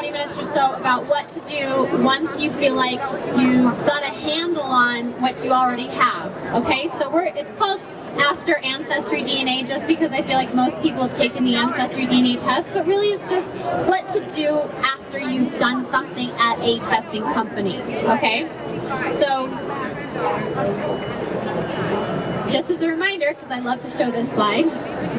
20 minutes or so about what to do once you feel like you've got a handle on what you already have. Okay, so it's called After AncestryDNA just because I feel like most people have taken the AncestryDNA test, but really it's just what to do after you've done something at a testing company. Okay, so just as a reminder, because I love to show this slide,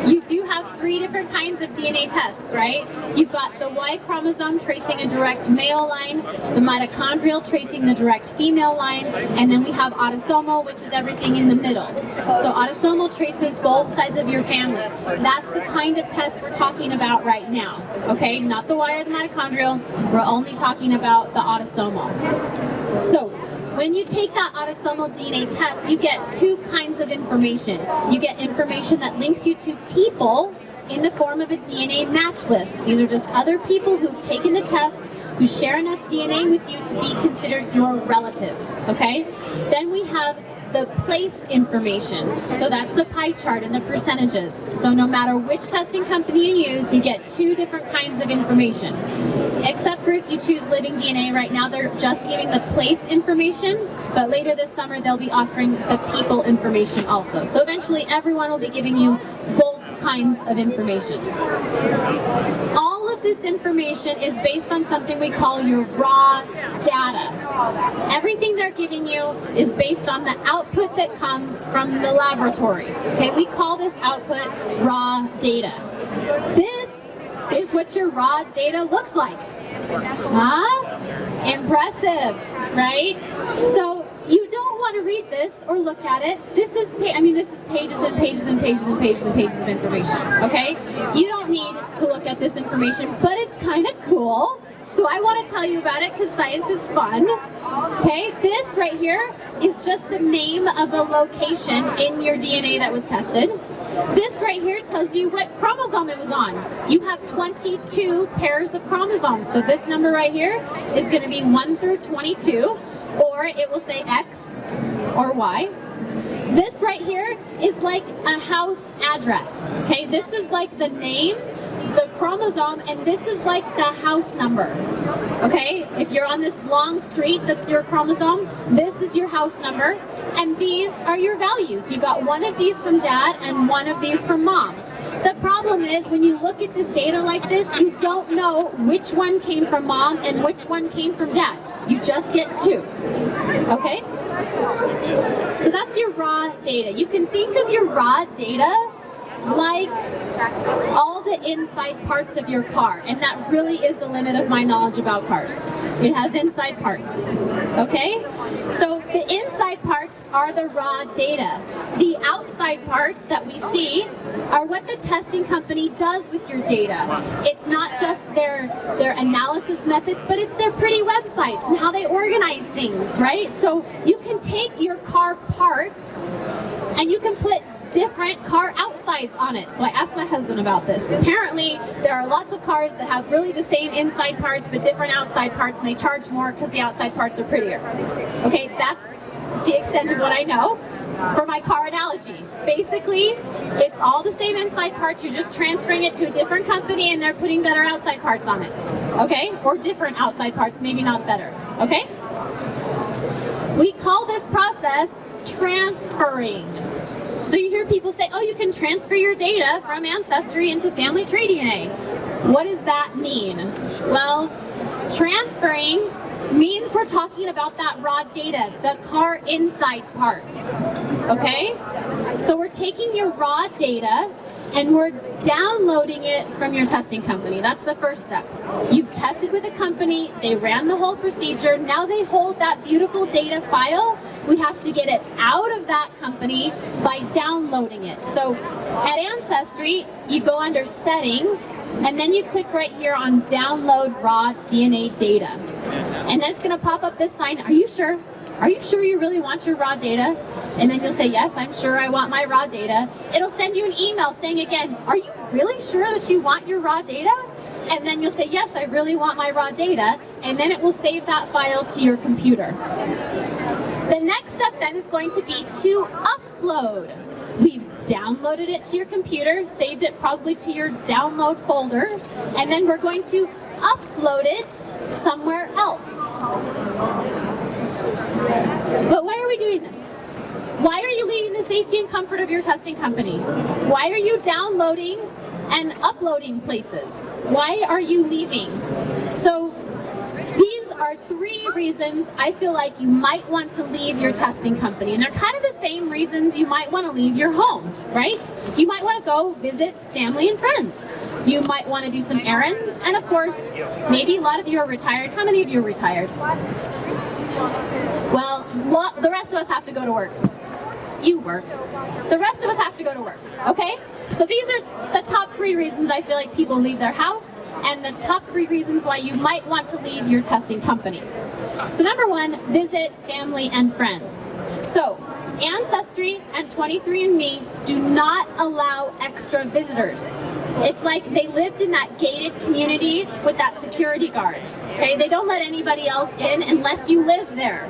you do have 3 different kinds of DNA tests, right? You've got the Y chromosome tracing a direct male line, the mitochondrial tracing the direct female line, and then we have autosomal, which is everything in the middle. So autosomal traces both sides of your family. That's the kind of test we're talking about right now, okay? Not the Y or the mitochondrial, we're only talking about the autosomal. So, when you take that autosomal DNA test, you get 2 kinds of information. You get information that links you to people in the form of a DNA match list. These are just other people who've taken the test, who share enough DNA with you to be considered your relative, okay? Then we have the place information. So that's the pie chart and the percentages. So no matter which testing company you use, you get 2 different kinds of information. Except for if you choose Living DNA, right now they're just giving the place information, but later this summer they'll be offering the people information also. So eventually everyone will be giving you both kinds of information. All of this information is based on something we call your raw data. Everything they're giving you is based on the output that comes from the laboratory. Okay, we call this output raw data. This is what your raw data looks like. Huh? Impressive, right? So you don't want to read this or look at it. This is pages and pages and pages and pages and pages of information, okay? You don't need to look at this information, but it's kind of cool. So I want to tell you about it because science is fun. Okay, this right here is just the name of a location in your DNA that was tested. This right here tells you what chromosome it was on. You have 22 pairs of chromosomes. So this number right here is going to be 1 through 22, or it will say X or Y. This right here is like a house address. Okay, this is like the name, the chromosome, and this is like the house number. Okay, if you're on this long street that's your chromosome, this is your house number, and these are your values. You got one of these from dad and one of these from mom. The problem is when you look at this data like this, you don't know which one came from mom and which one came from dad. You just get 2. Okay? So that's your raw data. You can think of your raw data like all the inside parts of your car, and that really is the limit of my knowledge about cars. It has inside parts, okay? So the inside parts are the raw data. The outside parts that we see are what the testing company does with your data. It's not just their analysis methods, but it's their pretty websites and how they organize things, right? So you can take your car parts and you can put different car outsides on it. So I asked my husband about this. Apparently, there are lots of cars that have really the same inside parts but different outside parts, and they charge more because the outside parts are prettier. Okay, that's the extent of what I know for my car analogy. Basically, it's all the same inside parts, you're just transferring it to a different company and they're putting better outside parts on it. Okay? Or different outside parts, maybe not better. Okay? We call this process transferring. So you hear people say, oh, you can transfer your data from Ancestry into Family Tree DNA. What does that mean? Well, transferring means we're talking about that raw data, the car inside parts, okay? So we're taking your raw data and we're downloading it from your testing company. That's the first step. You've tested with a company, they ran the whole procedure, now they hold that beautiful data file. We have to get it out of that company by downloading it. So at Ancestry, you go under Settings, and then you click right here on Download Raw DNA Data. And then it's going to pop up this sign, are you sure? Are you sure you really want your raw data? And then you'll say, yes, I'm sure I want my raw data. It'll send you an email saying again, are you really sure that you want your raw data? And then you'll say, yes, I really want my raw data. And then it will save that file to your computer. The next step then is going to be to upload. We've downloaded it to your computer, saved it probably to your download folder, and then we're going to upload it somewhere else. But why are we doing this? Why are you leaving the safety and comfort of your testing company? Why are you downloading and uploading places? Why are you leaving? So these are 3 reasons I feel like you might want to leave your testing company. And they're kind of the same reasons you might want to leave your home, right? You might want to go visit family and friends. You might want to do some errands. And of course, maybe a lot of you are retired. How many of you are retired? Well, the rest of us have to go to work. You work. The rest of us have to go to work, okay? So these are the top 3 reasons I feel like people leave their house, and the top 3 reasons why you might want to leave your testing company. So number 1, visit family and friends. So Ancestry and 23andMe do not allow extra visitors. It's like they lived in that gated community with that security guard. Okay, they don't let anybody else in unless you live there.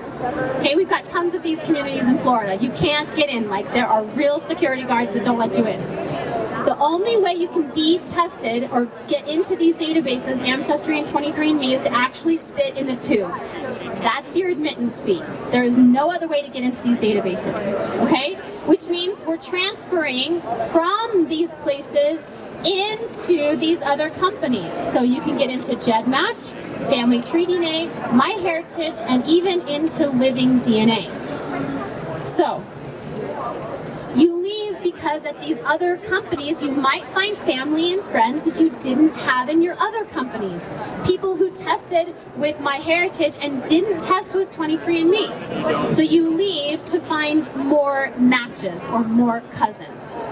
Okay, we've got tons of these communities in Florida. You can't get in. Like, there are real security guards that don't let you in. The only way you can be tested or get into these databases, Ancestry and 23andMe, is to actually spit in the tube. That's your admittance fee. There is no other way to get into these databases, okay? Which means we're transferring from these places into these other companies. So you can get into GEDmatch, Family Tree DNA, MyHeritage, and even into Living DNA. So you leave because at these other companies you might find family and friends that you didn't have in your other companies. People who tested with MyHeritage and didn't test with 23andMe. So you leave to find more matches or more cousins.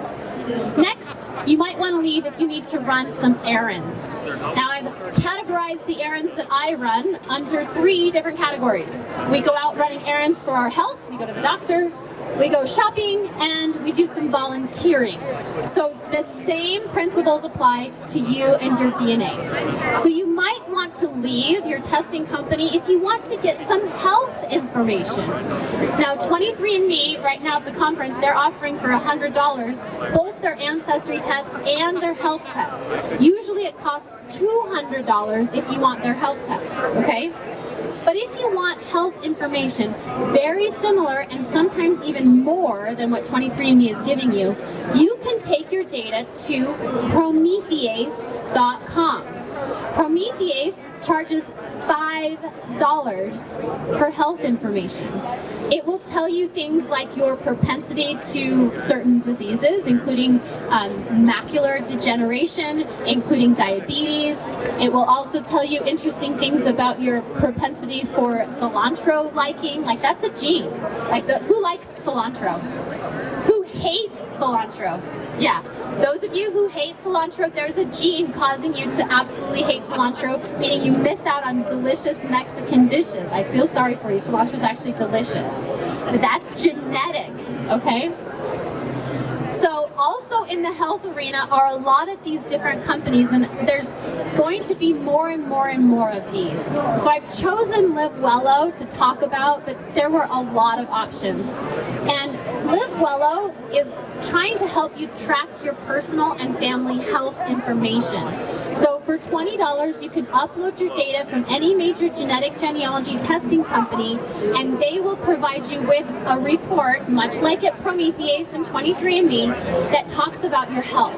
Next, you might want to leave if you need to run some errands. Now, I've categorized the errands that I run under 3 different categories. We go out running errands for our health, we go to the doctor, we go shopping, and we do some volunteering. So the same principles apply to you and your DNA. So you might want to leave your testing company if you want to get some health information. Now 23andMe, right now at the conference, they're offering for $100 both their ancestry test and their health test. Usually it costs $200 if you want their health test, okay? But if you want health information very similar and sometimes even more than what 23andMe is giving you, you can take your data to Prometheus.com. Prometheus charges $5 for health information. It will tell you things like your propensity to certain diseases, including macular degeneration, including diabetes. It will also tell you interesting things about your propensity for cilantro liking. Like, that's a gene. Like, who likes cilantro? Who hates cilantro? Yeah. Those of you who hate cilantro, there's a gene causing you to absolutely hate cilantro, meaning you missed out on delicious Mexican dishes. I feel sorry for you. Cilantro is actually delicious. But that's genetic, okay? So also in the health arena are a lot of these different companies, and there's going to be more and more and more of these. So I've chosen LiveWell to talk about, but there were a lot of options. And LiveWell is trying to help you track your personal and family health information. So for $20, you can upload your data from any major genetic genealogy testing company, and they will provide you with a report, much like at Prometheus and 23andMe, that talks about your health.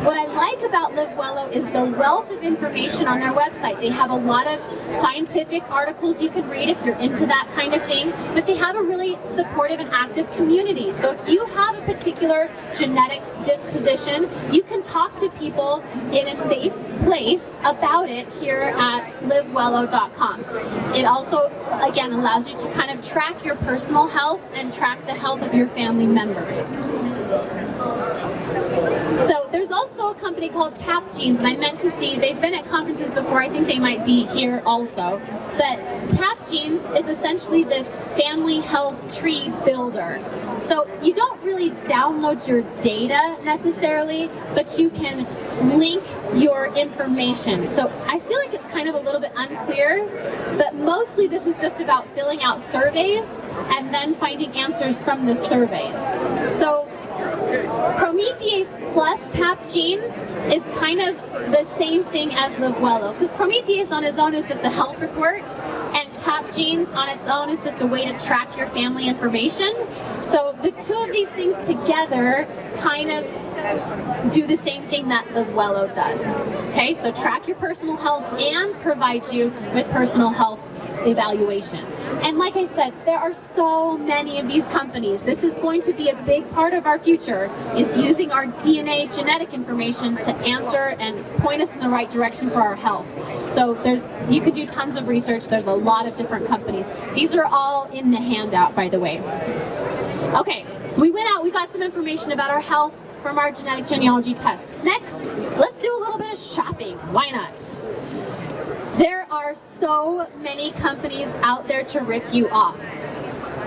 What I like about LiveWell is the wealth of information on their website. They have a lot of scientific articles you can read if you're into that kind of thing, but they have a really supportive and active community. So if you have a particular genetic disposition, you can talk to people in a safe place about it here at livewello.com. It also, again, allows you to kind of track your personal health and track the health of your family members. So there's also a company called TopJeans, and I meant to see, they've been at conferences before, I think they might be here also. But TopJeans is essentially this family health tree builder. So you don't really download your data necessarily, but you can link your information. So I feel like it's kind of a little bit unclear, but mostly this is just about filling out surveys and then finding answers from the surveys. So Prometheus plus TopJeans is kind of the same thing as LiveWell, because Prometheus on its own is just a health report, and TopJeans on its own is just a way to track your family information. So the two of these things together kind of do the same thing that LiveWell does. Okay, so track your personal health and provide you with personal health evaluation. And like I said, there are so many of these companies. This is going to be a big part of our future, is using our DNA genetic information to answer and point us in the right direction for our health. So you could do tons of research. There's a lot of different companies. These are all in the handout, by the way. Okay, so we went out, we got some information about our health from our genetic genealogy test. Next, let's do a little bit of shopping. Why not? There are so many companies out there to rip you off,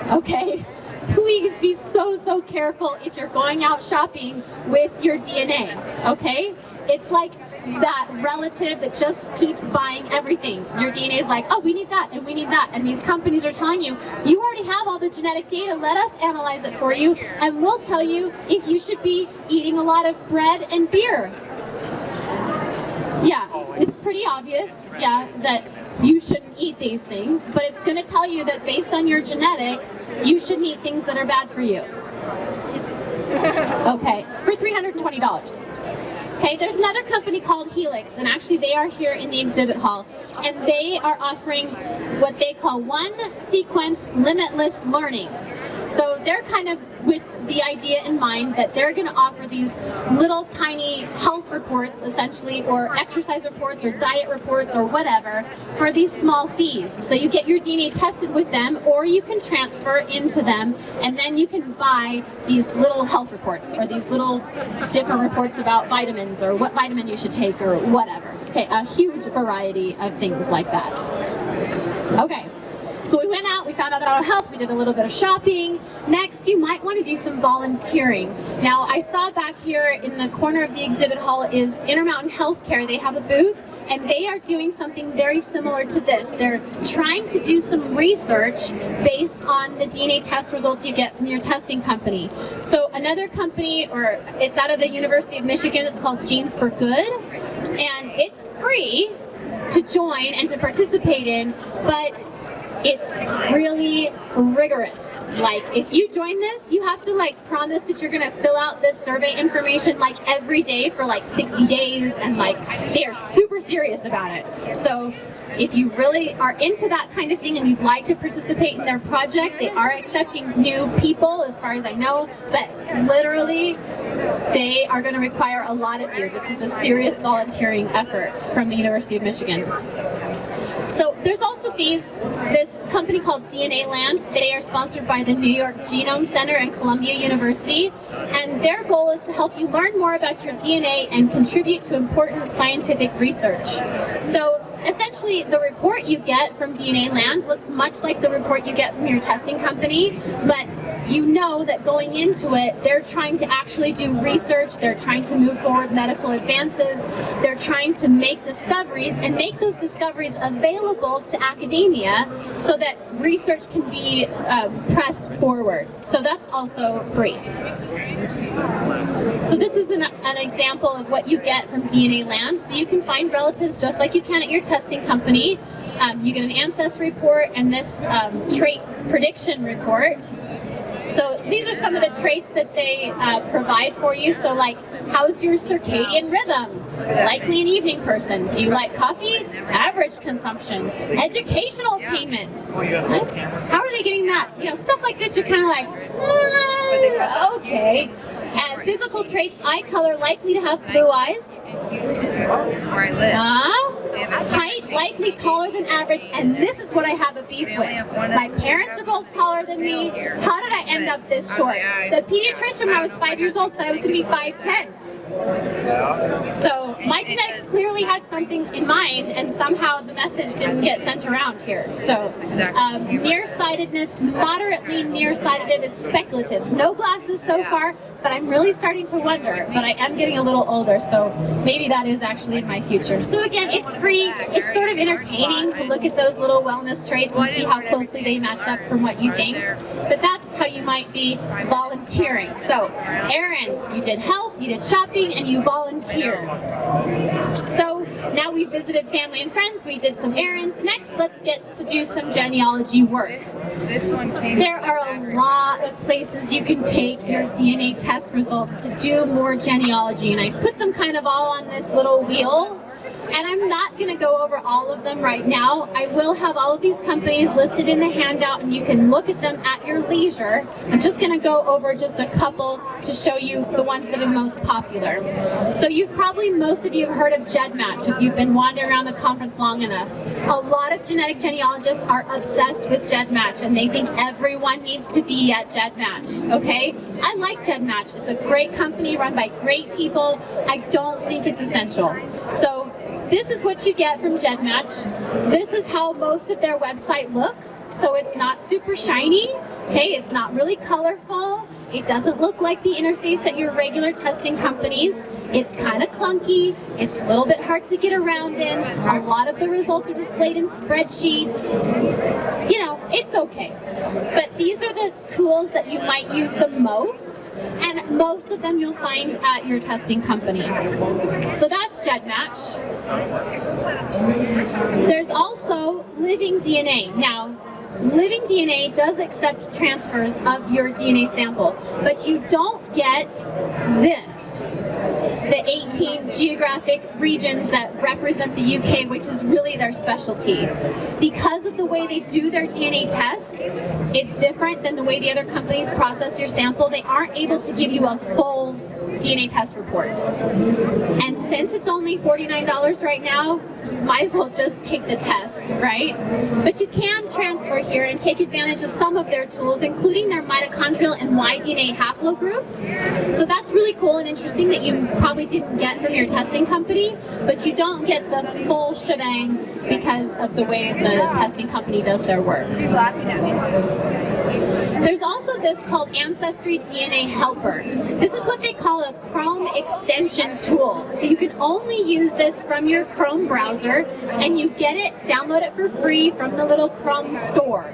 okay? Please be so careful if you're going out shopping with your DNA, okay? It's like that relative that just keeps buying everything. Your DNA is like, oh, we need that and we need that. And these companies are telling you, you already have all the genetic data, let us analyze it for you, and we'll tell you if you should be eating a lot of bread and beer. Yeah, it's pretty obvious, yeah, that you shouldn't eat these things, but it's going to tell you that based on your genetics, you shouldn't eat things that are bad for you. Okay, for $320. Okay, there's another company called Helix, and actually they are here in the exhibit hall, and they are offering what they call one sequence limitless learning. So they're kind of with the idea in mind that they're going to offer these little tiny health reports, essentially, or exercise reports or diet reports or whatever, for these small fees. So you get your DNA tested with them, or you can transfer into them, and then you can buy these little health reports or these little different reports about vitamins or what vitamin you should take or whatever. Okay, a huge variety of things like that. Okay. So we went out, we found out about our health, we did a little bit of shopping. Next, you might want to do some volunteering. Now, I saw back here in the corner of the exhibit hall is Intermountain Healthcare. They have a booth, and they are doing something very similar to this. They're trying to do some research based on the DNA test results you get from your testing company. So another company, or it's out of the University of Michigan, it's called Genes for Good, and it's free to join and to participate in, but it's really rigorous. Like, if you join this, you have to promise that you're gonna fill out this survey information every day for 60 days, and they are super serious about it. So if you really are into that kind of thing and you'd like to participate in their project, they are accepting new people as far as I know, but literally they are going to require a lot of you. This is a serious volunteering effort from the University of Michigan. So there's also this company called DNALand. They are sponsored by the New York Genome Center and Columbia University, and their goal is to help you learn more about your DNA and contribute to important scientific research. So essentially, the report you get from DNALand looks much like the report you get from your testing company, but you know that going into it, they're trying to actually do research, they're trying to move forward medical advances, they're trying to make discoveries and make those discoveries available to academia so that research can be pressed forward. So that's also free. So this is an example of what you get from DNALand. So you can find relatives just like you can at your testing company. You get an ancestry report and this trait prediction report. So these are some of the traits that they provide for you. So how's your circadian rhythm? Likely an evening person. Do you like coffee? Average consumption. Educational attainment. What? How are they getting that? Stuff like this, you're kind of okay. And physical traits, eye color, likely to have blue eyes. Where I live. Height, likely taller than average, and this is what I have a beef with. My parents are both taller than me. How did I end up this short? The pediatrician when I was 5 years old said I was going to be 5'10". So My genetics clearly had something in mind, and somehow the message didn't get sent around here. So nearsightedness, moderately nearsighted is speculative. No glasses so far, but I'm really starting to wonder. But I am getting a little older, so maybe that is actually in my future. So again, it's free. It's sort of entertaining to look at those little wellness traits and see how closely they match up from what you think. But that's how you might be volunteering. So errands, you did health, you did shopping, and you volunteered. So now we visited family and friends, we did some errands. Next, let's get to do some genealogy work. There are a lot of places you can take your DNA test results to do more genealogy, and I put them kind of all on this little wheel. And I'm not going to go over all of them right now. I will have all of these companies listed in the handout, and you can look at them at your leisure. I'm just going to go over just a couple to show you the ones that are most popular. So most of you have heard of GEDmatch if you've been wandering around the conference long enough. A lot of genetic genealogists are obsessed with GEDmatch, and they think everyone needs to be at GEDmatch, okay? I like GEDmatch. It's a great company run by great people. I don't think it's essential. So this is what you get from GEDmatch. This is how most of their website looks. So it's not super shiny, okay? It's not really colorful. It doesn't look like the interface at your regular testing companies. It's kind of clunky. It's a little bit hard to get around in. A lot of the results are displayed in spreadsheets. You know, it's okay. But these are the tools that you might use the most, and most of them you'll find at your testing company. So that's GEDmatch. There's also LiveDNA. Now, LiveDNA does accept transfers of your DNA sample, but you don't get this, the 18 geographic regions that represent the UK, which is really their specialty. Because of the way they do their DNA test, it's different than the way the other companies process your sample. They aren't able to give you a full DNA test report. And since it's only $49 right now, you might as well just take the test, right? But you can transfer here and take advantage of some of their tools, including their mitochondrial and Y-DNA haplogroups. So that's really cool and interesting that you probably didn't get from your testing company, but you don't get the full shebang because of the way the testing company does their work. There's also this called AncestryDNA Helper. This is what they call a Chrome extension tool. So you can only use this from your Chrome browser, and you get it, download it for free from the little Chrome store.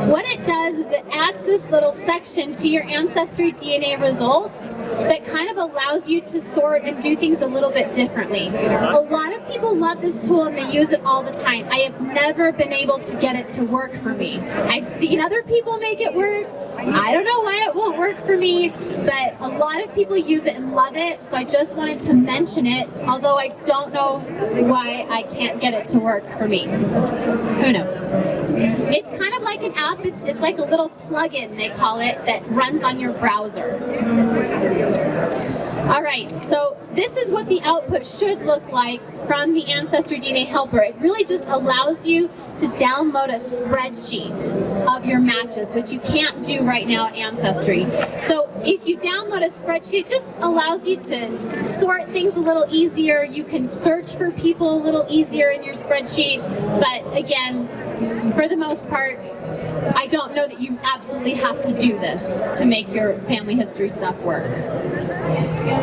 What it does is it adds this little section to your AncestryDNA results that kind of allows you to sort and do things a little bit differently. A lot of people love this tool and they use it all the time. I have never been able to get it to work for me. I've seen other people make it work. I don't know why it won't work for me, but a lot of people use it and love it, so I just wanted to mention it, although I don't know why I can't get it to work for me. Who knows? It's kind of like an app. It's like a little plugin, they call it, that runs on your browser. All right, so this is what the output should look like from the AncestryDNA Helper. It really just allows you to download a spreadsheet of your matches, which you can't do right now at Ancestry. So if you download a spreadsheet, it just allows you to sort things a little easier. You can search for people a little easier in your spreadsheet. But again, for the most part, I don't know that you absolutely have to do this to make your family history stuff work.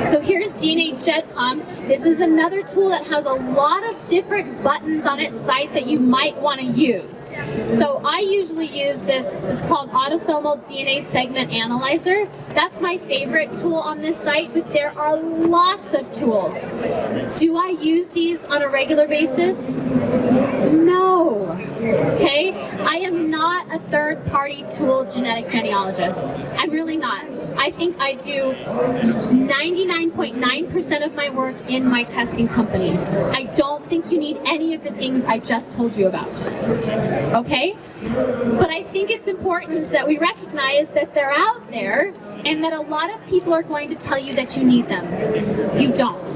So here's DNAGEDcom. This is another tool that has a lot of different buttons on its site that you might want to use. So I usually use this, it's called Autosomal DNA Segment Analyzer. That's my favorite tool on this site, but there are lots of tools. Do I use these on a regular basis? No. Okay? I am not a third-party tool genetic genealogist. I'm really not. I think I do 99.9% of my work in my testing companies. I don't think you need any of the things I just told you about. Okay? But I think it's important that we recognize that they're out there and that a lot of people are going to tell you that you need them. You don't.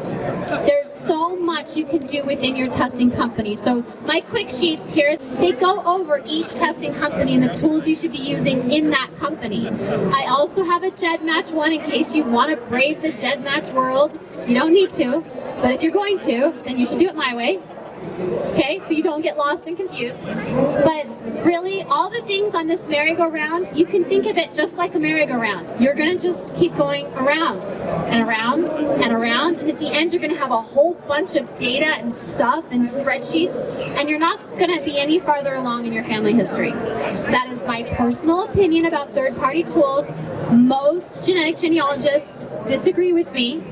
There's there's so much you can do within your testing company. So my quick sheets here, they go over each testing company and the tools you should be using in that company. I also have a GEDmatch one in case you want to brave the GEDmatch world. You don't need to, but if you're going to, then you should do it my way. Okay, so you don't get lost and confused. But really, all the things on this merry-go-round, you can think of it just like a merry-go-round. You're going to just keep going around and around and around, and at the end you're going to have a whole bunch of data and stuff and spreadsheets, and you're not going to be any farther along in your family history. That is my personal opinion about third-party tools. Most genetic genealogists disagree with me,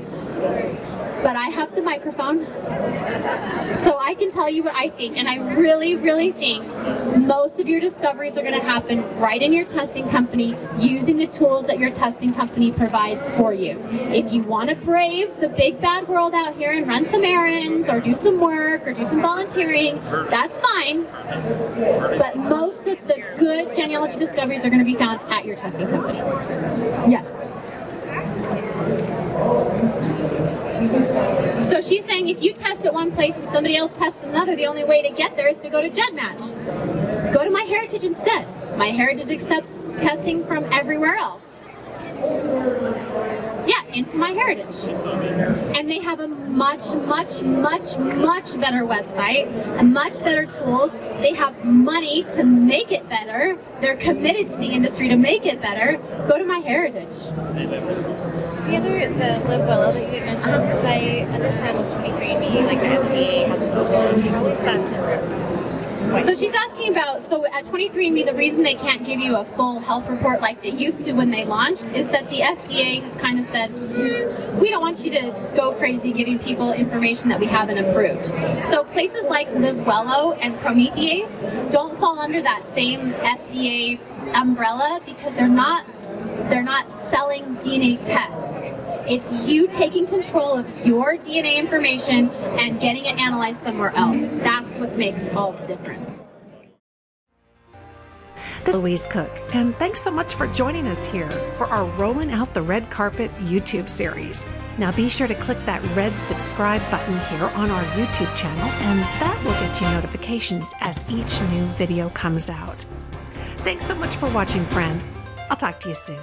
but I have the microphone, so I can tell you what I think, and I really, really think most of your discoveries are going to happen right in your testing company using the tools that your testing company provides for you. If you want to brave the big bad world out here and run some errands or do some work or do some volunteering, that's fine, but most of the good genealogy discoveries are going to be found at your testing company. Yes? So she's saying if you test at one place and somebody else tests another, the only way to get there is to go to GEDmatch. Go to MyHeritage instead. MyHeritage accepts testing from everywhere else. Yeah, into MyHeritage. And they have a much, much, much, much better website, and much better tools. They have money to make it better. They're committed to the industry to make it better. Go to MyHeritage. The LiveWell that you had mentioned, because I understand the 23andMe, like the FDA has a logo. How is that different? So she's asking about, so at 23andMe, the reason they can't give you a full health report like they used to when they launched is that the FDA has kind of said, we don't want you to go crazy giving people information that we haven't approved. So places like LiveWell and Prometheus don't fall under that same FDA umbrella because they're not selling DNA tests. It's you taking control of your DNA information and getting it analyzed somewhere else. That's what makes all the difference. This is Louise Cooke, and thanks so much for joining us here for our Rolling Out the Red Carpet YouTube series. Now be sure to click that red subscribe button here on our YouTube channel, and that will get you notifications as each new video comes out. Thanks so much for watching, friend. I'll talk to you soon.